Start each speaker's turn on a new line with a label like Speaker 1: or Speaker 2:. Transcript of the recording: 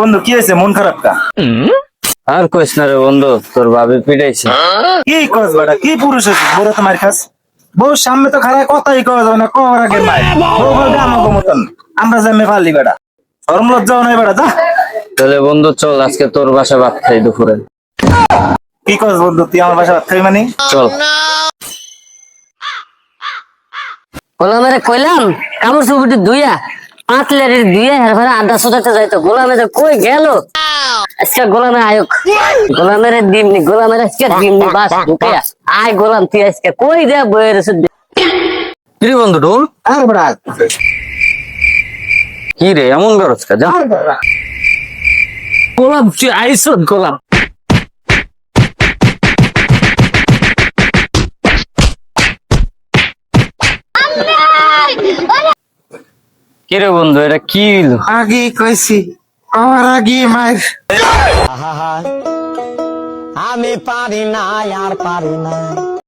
Speaker 1: বন্ধু কি হয়েছে, মন খারাপ কা?
Speaker 2: আর কইস না রে বন্ধু, তোর ভাবি পিটাইছে।
Speaker 1: কি কস বেটা, কি পুরুষ আছে বড় তোমার কাছে? বউ সামনে তো খারাপ কথাই কওয়া যাবে না, কওয়ার আগে মাই বউ বলবে আমাকে মতন আমরা জামে ফালি বেটা, শরম লজ্জাও নাই বেটা। যা
Speaker 2: তাহলে বন্ধু চল আজকে তোর বাসা ভাত খাই দুপুরে।
Speaker 1: কি কস বন্ধু, তুই আমার বাসা ভাত খাবি মানে?
Speaker 2: চল।
Speaker 3: গোলামের কইলাম কামড় চুপুটি ধুইয়া 5 লিটার ধুইয়া এরপরে আড্ডা সুদাতে যাইতো, গোলামের কই গেল? আজকে গোলামের আয়োগ, গোলামের দিমনি, গোলামের আজকে দিমনি বাস ঢুকে আয় গোলাম, তুই আজকে কই দে বইয়ের
Speaker 2: কি রে বন্ধু ঢোল?
Speaker 1: আর বেটা
Speaker 2: কি রে এমন করছ কা? যা
Speaker 3: গোলাম, তুই আইস গোলাম।
Speaker 2: কি রে বন্ধু এটা কি হইলো?
Speaker 1: আগে কইছি আমার আগে মার।
Speaker 4: আমি পারি না আর পারি না।